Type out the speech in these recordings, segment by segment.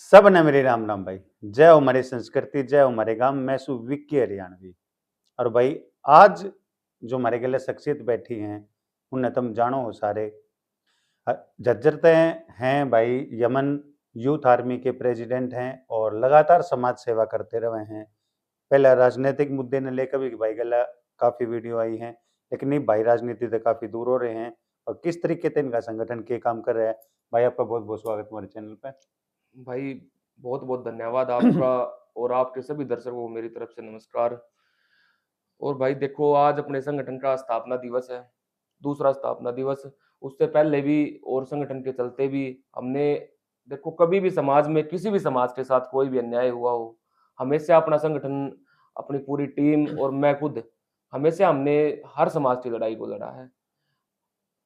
सब ने मेरी राम राम भाई। जय हो हमारी संस्कृति, जय हो हमारे गांव। मैं सु विक्की हरियाणवी। और भाई आज जो हमारे गले शख्सियत बैठी हैं उन्हें तुम जानो हो सारे। जज्जरते हैं भाई। यमन यूथ आर्मी के प्रेसिडेंट हैं और लगातार समाज सेवा करते रहे हैं। पहले राजनीतिक मुद्दे ने लेकर भी भाई गला काफी वीडियो आई हैं, लेकिन नहीं भाई राजनीति से काफी दूर हो रहे हैं और किस तरीके से इनका संगठन के काम कर रहे हैं। भाई आपका बहुत बहुत स्वागत हमारे चैनल पे। भाई बहुत-बहुत धन्यवाद आपका और आपके सभी दर्शकों को मेरी तरफ से नमस्कार। और भाई देखो आज अपने संगठन का स्थापना दिवस है, दूसरा स्थापना दिवस। उससे पहले भी और संगठन के चलते भी हमने देखो कभी भी समाज में किसी भी समाज के साथ कोई भी अन्याय हुआ हो, हमेशा अपना संगठन, अपनी पूरी टीम और मैं खुद हमेशा हमने हर समाज की लड़ाई को लड़ा है।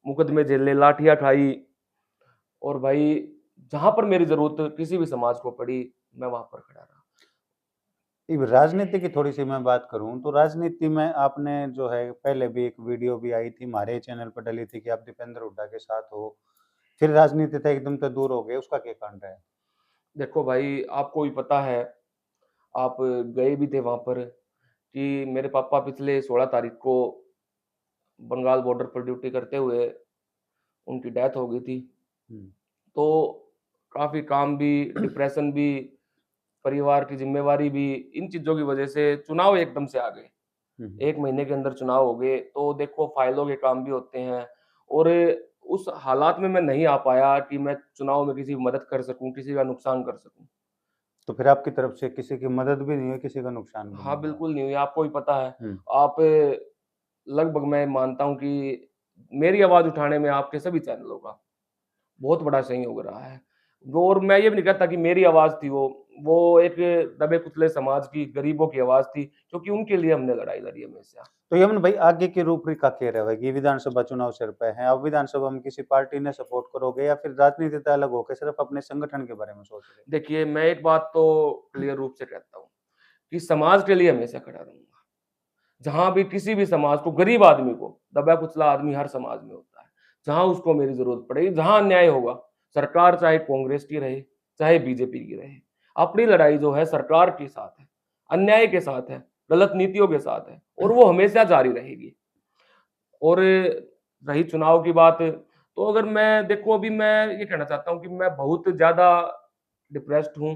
मुकदमे झेले, लाठियाँ खाई और भाई जहाँ पर मेरी ज़रूरत किसी भी समाज को पड़ी, मैं वहाँ पर खड़ा रहा। राजनीति की थोड़ी सी मैं बात करूं तो राजनीति में आपने जो है पहले भी एक वीडियो भी आई थी हमारे चैनल पर डली थी कि आप दीपेंद्र हुड्डा के साथ हो, फिर राजनीति से एकदम से दूर हो गए, उसका क्या कारण रहा है? देखो भाई, आपको भी पता है, आप गए भी थे वहाँ पर कि मेरे पापा पिछले 16 तारीख को बंगाल बॉर्डर पर ड्यूटी करते हुए उनकी डेथ हो गई थी। हम्म, तो काफ़ी काम भी, डिप्रेशन भी, परिवार की ज़िम्मेवारी भी, इन चीज़ों की वजह से चुनाव एकदम से आ गए। हम्म, 1 महीने के अंदर चुनाव हो गए, तो देखो फाइलों के काम भी होते हैं और उस हालात में मैं नहीं आ पाया कि मैं चुनाव में किसी की मदद कर सकूँ, किसी का नुकसान कर सकूँ। तो फिर आपकी तरफ से किसी की मदद भी नहीं हुई, किसी का नुकसान भी हाँ, नहीं हुआ? बिल्कुल नहीं हुई, आपको भी पता है। हम्म, आप लगभग मैं मानता हूँ कि मेरी आवाज़ उठाने में आपके सभी चैनलों का बहुत बड़ा सहयोग रहा है। वो और मैं ये भी नहीं कहता कि मेरी आवाज़ थी वो एक दबे-कुचले समाज की, गरीबों की आवाज़ थी, क्योंकि उनके लिए हमने लड़ाई लड़ी हमेशा। तो यमन भाई आगे की रूपरेखा क्या रहेगी? विधानसभा चुनाव सिर पे है, अब विधानसभा में किसी पार्टी ने सपोर्ट करोगे या फिर राजनीति से अलग होकर सिर्फ अपने संगठन के बारे में सोच रहे? देखिए, मैं एक बात तो क्लियर रूप से कहता हूँ कि समाज के लिए हमेशा खड़ा रहूँगा। जहाँ भी किसी भी समाज को, गरीब आदमी को, दबा-कुचला आदमी हर समाज में होता है। जहाँ उसको मेरी ज़रूरत पड़ेगी, जहाँ अन्याय होगा, सरकार चाहे कांग्रेस की रहे, चाहे बीजेपी की रहे, अपनी लड़ाई जो है सरकार के साथ है, अन्याय के साथ है, गलत नीतियों के साथ है और वो हमेशा जारी रहेगी। और रही चुनाव की बात, तो अगर मैं देखो अभी मैं ये कहना चाहता हूँ कि मैं बहुत ज़्यादा डिप्रेस्ड हूँ,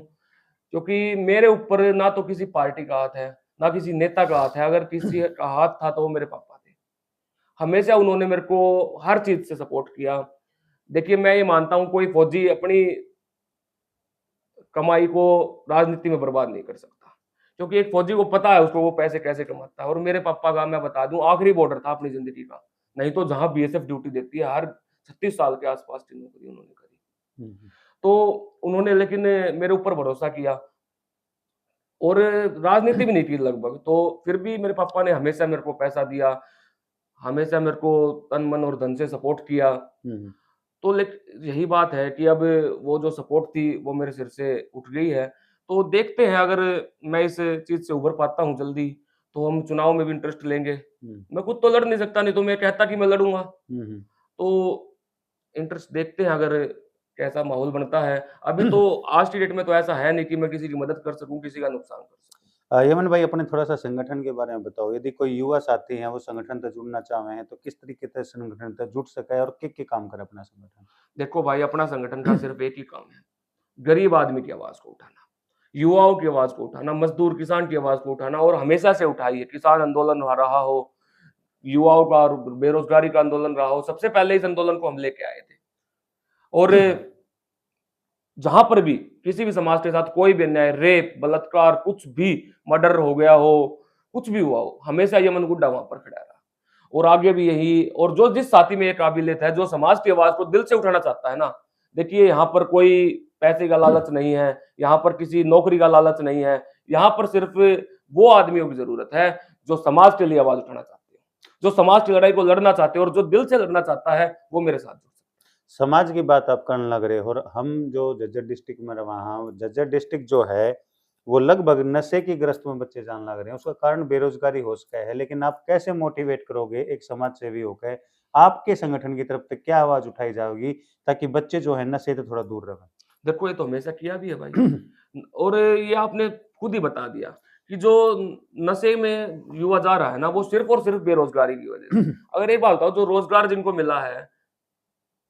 क्योंकि मेरे ऊपर ना तो किसी पार्टी का हाथ है, ना किसी नेता का हाथ है। अगर किसी का हाथ था तो वो मेरे पापा थे। हमेशा उन्होंने मेरे को हर चीज़ से सपोर्ट किया। देखिए, मैं ये मानता हूँ कोई फौजी अपनी कमाई को राजनीति में बर्बाद नहीं कर सकता, क्योंकि एक फौजी को पता है उसको वो पैसे कैसे कमाता है। और मेरे पापा का मैं बता दूँ आखिरी बॉर्डर था अपनी ज़िंदगी का, नहीं तो जहाँ बीएसएफ ड्यूटी देती है हर 36 साल के आस-पास की नौकरी उन्होंने करी। हम्म, तो उन्होंने लेकिन मेरे ऊपर भरोसा किया और राजनीति भी नहीं की लगभग, तो फिर भी मेरे पापा ने हमेशा मेरे को पैसा दिया, हमेशा मेरे को तन, मन और धन से सपोर्ट किया। हम्म, तो यही बात है कि अब वो जो सपोर्ट थी वो मेरे सिर से उठ गई है। तो देखते हैं, अगर मैं इस चीज़ से उभर पाता हूँ जल्दी, तो हम चुनाव में भी इंटरेस्ट लेंगे। हम्म, मैं खुद तो लड़ नहीं सकता, नहीं तो मैं कहता कि मैं लड़ूँगा। हम्म, तो इंटरेस्ट देखते हैं अगर कैसा माहौल बनता है। अभी तो आज की डेट में तो ऐसा है नहीं कि मैं किसी की मदद कर सकूँ, किसी का नुकसान कर सकूँ। यमन भाई अपने थोड़ा सा संगठन के बारे में बताओ। यदि कोई युवा साथी हैं वो संगठन से जुड़ना चाहे हैं तो किस तरीके से संगठन से जुड़ सके और क्या क्या काम करे अपना संगठन? देखो भाई, अपना संगठन का सिर्फ़ एक ही काम है, गरीब आदमी की आवाज़ को उठाना, युवाओं की आवाज़ को उठाना, मज़दूर किसान की आवाज़ को उठाना और हमेशा से उठाई है। किसान आंदोलन रहा हो, युवाओं का और बेरोज़गारी का आंदोलन रहा हो, सबसे पहले इस आंदोलन को हम लेके आए थे। और जहाँ पर भी किसी भी समाज के साथ कोई भी अन्याय, रेप, बलात्कार, कुछ भी मर्डर हो गया हो, कुछ भी हुआ हो, हमेशा यमन गुड्डा वहाँ पर खड़ा रहा। और आगे भी यही, और जो जिस साथी में ये काबिलियत है, जो समाज की आवाज़ को दिल से उठाना चाहता है ना, देखिए यहाँ पर कोई पैसे का लालच नहीं है, यहाँ पर किसी नौकरी का लालच नहीं है, यहाँ पर सिर्फ़ वो आदमियों की ज़रूरत है, जो समाज के लिए आवाज़ उठाना चाहते हैं, जो समाज की लड़ाई को लड़ना चाहते हैं और जो दिल से लड़ना चाहता है, वो मेरे साथ जुड़ सकता है। समाज की बात आप करने लग रहे हो और हम जो झज्जर डिस्ट्रिक्ट में वहाँ झज्जर डिस्ट्रिक्ट जो है वो लगभग नशे की ग्रस्त में बच्चे जाने लग रहे हैं। उसका कारण बेरोजगारी हो सका है, लेकिन आप कैसे मोटिवेट करोगे एक समाज सेवी होकर? आपके संगठन की तरफ से क्या आवाज उठाई जाएगी ताकि बच्चे जो है नशे से थोड़ा दूर रहे? देखो ये तो हमेशा किया भी है भाई। और ये आपने खुद ही बता दिया कि जो नशे में युवा जा रहा है ना, वो सिर्फ और सिर्फ बेरोजगारी की वजह से। अगर एक बात बताओ, जो रोजगार जिनको मिला है,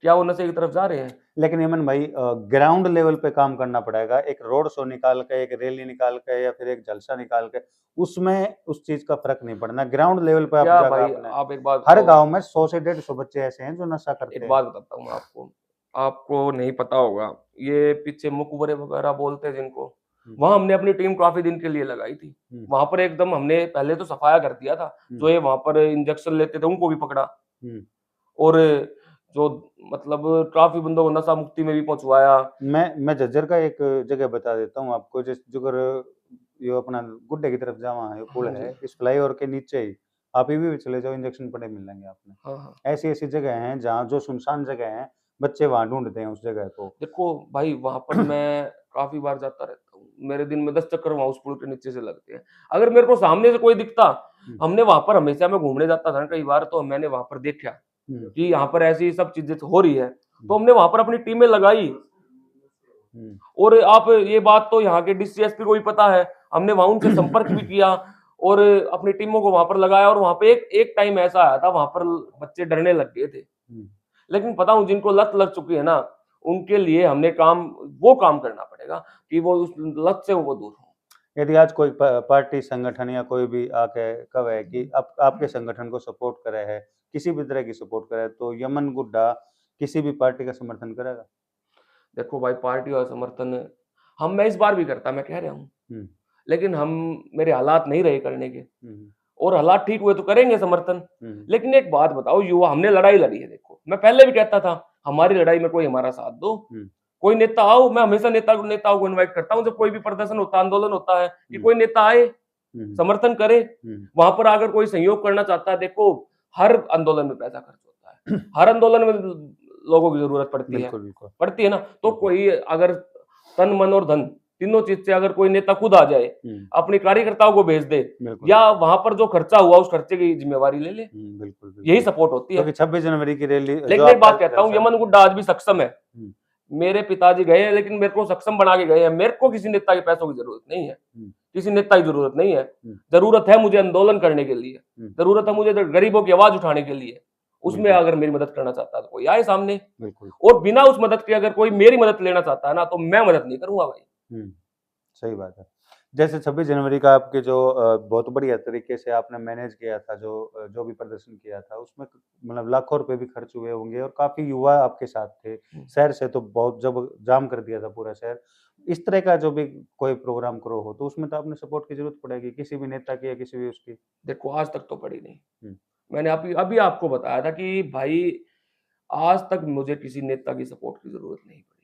क्या वो नशे की तरफ जा रहे हैं? लेकिन यमन भाई ग्राउंड लेवल पे काम करना पड़ेगा। एक रोड शो निकाल के, एक रैली निकाल के या फिर एक जलसा निकाल के, उसमें उस चीज़ का फ़र्क नहीं पड़ना। ग्राउंड लेवल पे आप क्या जाकर भाई, आपने आप एक बात हर बताओ, गाँव में 100 से 150 बच्चे ऐसे हैं जो नशा करते एक हैं। बात बताता हूँ मैं आपको, आपको नहीं पता होगा, ये पीछे मुखबरे वगैरह बोलते हैं जिनको, हुँ, वहाँ हमने अपनी टीम काफ़ी दिन के लिए लगाई थी। हुँ, वहाँ पर एकदम हमने पहले तो सफाया कर दिया था, हुँ, जो ये वहाँ पर इंजेक्शन लेते थे उनको भी पकड़ा, हुँ। और जो मतलब काफ़ी बंदों को नशा मुक्ति में भी पहुँचवाया। मैं झज्जर का एक जगह बता देता हूँ आपको, जिस जुगर यो अपना गुड्डे की तरफ जावा है, पुल हाँ जी। है, इस फ्लाईओवर के नीचे ही आप अभी भी चले जाओ, इंजेक्शन पड़े मिलेंगे आपने। हाँ, हाँ। ऐसी-ऐसी जगह हैं जहाँ जो सुनसान जगह हैं, बच्चे वहाँ ढूँढते हैं उस जगह को। देखो भाई, वहाँ पर मैं काफ़ी बार जाता रहता हूँ। मेरे दिन में 10 चक्कर वहाँ उस पुल के नीचे से लगते हैं। अगर मेरे को सामने से कोई दिखता, हुँ, हमने वहाँ पर हमेशा मैं घूमने जाता था ना कई बार, तो मैंने वहाँ पर देखा हुँ, कि यहाँ पर ऐसी सब चीज़ें हो रही है, हुँ, तो हमने वहाँ पर अपनी टीमें लगाई। हुँ, और आप ये बात तो यहाँ के डीसीएसपी को भी पता है, हमने वहाँ उनसे संपर्क भी किया और अपनी टीमों को वहाँ पर लगाया, और वहाँ पे एक एक टाइम ऐसा आया था, वहाँ पर बच्चे डरने लग गए थे। हुँ। लेकिन बताऊँ, जिनको लत लग चुकी है ना, उनके लिए हमने वो काम करना पड़ेगा कि वो उस लत से वो दूर हों। यदि आज कोई पार्टी संगठन या कोई भी आके कहे कि आप आपके संगठन को सपोर्ट करे है, किसी भी तरह की सपोर्ट करे, तो यमन गुड्डा किसी भी पार्टी का समर्थन करेगा? देखो भाई, पार्टी और समर्थन मैं इस बार भी करता, मैं कह रहा हूँ। हुँ, लेकिन मेरे हालात नहीं रहे करने के, हुँ, और हालात ठीक हुए तो करेंगे समर्थन। हुँ, लेकिन एक बात बताओ, युवा हमने लड़ाई लड़ी है, देखो मैं पहले भी कहता था, हमारी लड़ाई में कोई हमारा साथ दो, हुँ, कोई नेता आओ, मैं हमेशा नेताओं को इनवाइट करता हूँ, जब कोई भी प्रदर्शन होता है, आंदोलन होता है, कि हुँ, कोई नेता आए, हुँ, समर्थन करे। हुँ। वहां पर अगर कोई सहयोग करना चाहता है, देखो हर आंदोलन में पैसा खर्च होता है, हर आंदोलन में लोगों की जरूरत बिल्कुल, बिल्कुल, पड़ती है ना। तो बिल्कुल। कोई अगर तन मन और धन तीनों चीज से अगर कोई नेता खुद आ जाए, हुँ, अपने कार्यकर्ताओं को भेज दे, बिल्कुल। या वहां पर जो खर्चा हुआ उस खर्चे की जिम्मेवारी ले ले, हुँ, बिल्कुल, यही बिल्कुल। सपोर्ट होती है। क्योंकि 26 जनवरी की रैली जो लेकिन एक आपका बात कहता हूँ, जलसा यमन गुड्डा आज भी सक्षम है। हुँ, मेरे पिताजी गए हैं, लेकिन मेरे को सक्षम बना के गए हैं। मेरे को किसी नेता के पैसों की जरूरत नहीं है, हुँ, किसी नेता की जरूरत नहीं है। हुँ, जरूरत है मुझे आंदोलन करने के लिए, हुँ, जरूरत है मुझे गरीबों की आवाज उठाने के लिए। उसमें बिल्कुल, अगर मेरी मदद करना चाहता है तो कोई आए सामने, बिल्कुल। और बिना उस मदद के अगर कोई मेरी मदद लेना चाहता है ना, तो मैं मदद नहीं करूंगा भाई। हुँ, सही बात है। जैसे 26 जनवरी का आपके जो बहुत बढ़िया तरीके से आपने मैनेज किया था, जो भी प्रदर्शन किया था, उसमें मतलब लाखों रुपए भी खर्च हुए होंगे और काफ़ी युवा आपके साथ थे। शहर से तो बहुत जब जाम कर दिया था पूरा शहर। इस तरह का जो भी कोई प्रोग्राम करो हो, तो उसमें तो आपने सपोर्ट की ज़रूरत पड़ेगी, किसी भी नेता की या किसी भी उसकी। देखो आज तक तो पड़ी नहीं। हुँ, मैंने अभी अभी आपको बताया था कि भाई आज तक मुझे किसी नेता की सपोर्ट की जरूरत नहीं पड़ी।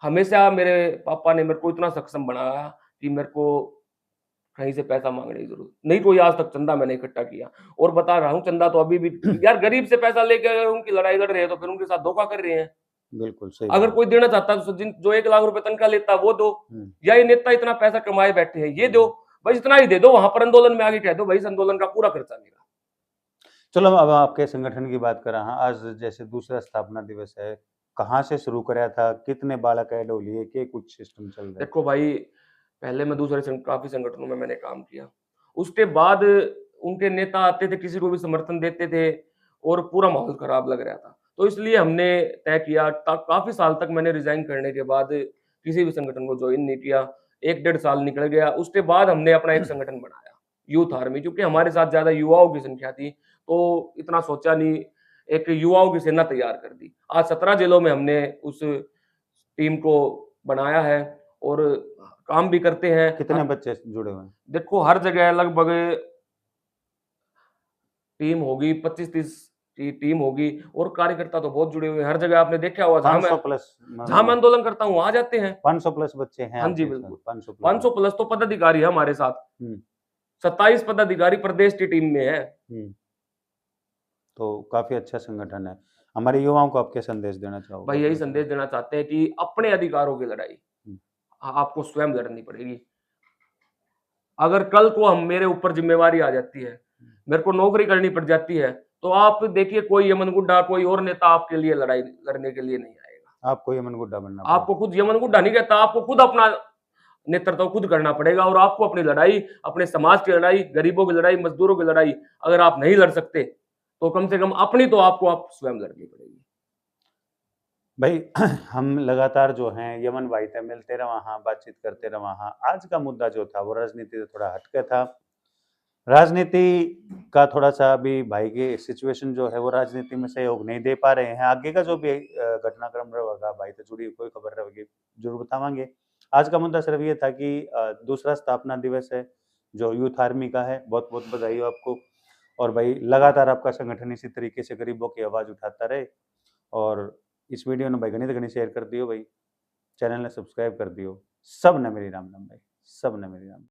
हमेशा मेरे पापा ने मेरे को इतना सक्षम बनाया कि मेरे को कहीं से पैसा माँगने की ज़रूरत नहीं, कोई आज तक चंदा मैंने इकट्ठा किया। और बता रहा हूँ, चंदा तो अभी भी यार, गरीब से पैसा लेके अगर उनकी लड़ाई लड़ रहे हैं, तो फिर उनके साथ धोखा कर रहे हैं। बिल्कुल सही अगर बात कोई देना चाहता है, तो जो 1 लाख रुपए तनख्वाह लेता है वो दो, हुँ, या ये नेता इतना पैसा कमाए बैठे हैं ये दो। बस इतना ही दे दो, वहाँ पर आंदोलन में आके कह दो भाई इस आंदोलन का पूरा खर्चा मेरा। चलो अब आपके संगठन की बात करा हाँ, आज जैसे दूसरा स्थापना दिवस है, कहाँ से शुरू करा था? कितने बालक ऐड हो लिए? के कुछ सिस्टम चल रहा है? देखो भाई, पहले मैं दूसरे काफ़ी संगठनों में मैंने काम किया। उसके बाद उनके नेता आते थे, किसी को भी समर्थन देते थे, और पूरा माहौल खराब लग रहा था। तो इसलिए हमने तय किया, काफ़ी साल तक मैंने रिज़ाइन करने के बाद किसी भी संगठन को जॉइन नहीं किया। 1 डेढ़ साल निकल गया, उसके बाद हमने अपना एक संगठन बनाया, यूथ आर्मी, क्योंकि हमारे साथ ज़्यादा युवाओं की संख्या थी, तो इतना सोचा नहीं, एक युवाओं की सेना तैयार कर दी। आज 17 जिलों में हमने उस टीम को बनाया है, और काम भी करते हैं। कितने बच्चे जुड़े हुए हैं? देखो हर जगह लगभग टीम होगी 25-30 की टीम होगी, और कार्यकर्ता तो बहुत जुड़े हुए हैं। हर जगह आपने देखा होगा, 500 प्लस जहाँ मैं मतलब आंदोलन करता हूँ वहाँ जाते हैं। 500 प्लस बच्चे हैं हाँ जी, आपके साथ, बिल्कुल। 500 प्लस 500 प्लस तो पदाधिकारी है हमारे साथ। हुँ, 27 पदाधिकारी प्रदेश की टीम में है। हुँ, तो काफ़ी अच्छा संगठन है। हमारे युवाओं को आप क्या संदेश देना चाहोगे भाई यही अपने से? संदेश देना चाहते हैं कि अपने अधिकारों की लड़ाई हुँ, आपको स्वयं लड़नी पड़ेगी। अगर कल को हम मेरे ऊपर ज़िम्मेवारी आ जाती है, हुँ, मेरे को नौकरी करनी पड़ जाती है, तो आप देखिए कोई यमन गुड्डा, कोई और नेता आपके लिए लड़ाई लड़ने के लिए नहीं आएगा। आपको यमन गुड्डा बनना पड़ा। आपको खुद यमन गुड्डा नहीं कहता, आपको खुद अपना नेतृत्व खुद करना पड़ेगा और आपको अपनी लड़ाई, अपने समाज की लड़ाई, गरीबों की लड़ाई, मजदूरों की लड़ाई अगर आप नहीं लड़ सकते तो कम से कम अपनी तो आपको आप स्वयं लड़नी पड़ेगी। भाई हम लगातार जो हैं यमन भाई थे, मिलते रहे वहाँ, बातचीत करते रहे वहाँ। आज का मुद्दा जो था वो राजनीति से थोड़ा हटके था। राजनीति का थोड़ा-सा अभी भाई की सिचुएशन जो है वो राजनीति में सहयोग नहीं दे पा रहे हैं। आगे का जो भी घटनाक्रम रहेगा भाई से जुड़ी हुई कोई खबर रहेगी ज़रूर बतावांगे। आज का मुद्दा सिर्फ ये था कि दूसरा स्थापना दिवस है जो यूथ आर्मी का है। बहुत-बहुत बधाई हो आपको और भाई लगातार आपका संगठन इसी तरीके से गरीबों की आवाज़ उठाता रहे और इस वीडियो ने भाई घनी शेयर कर दियो भाई, चैनल ने सब्सक्राइब कर दियो। सब ने मेरी राम राम भाई, सब ने मेरी राम।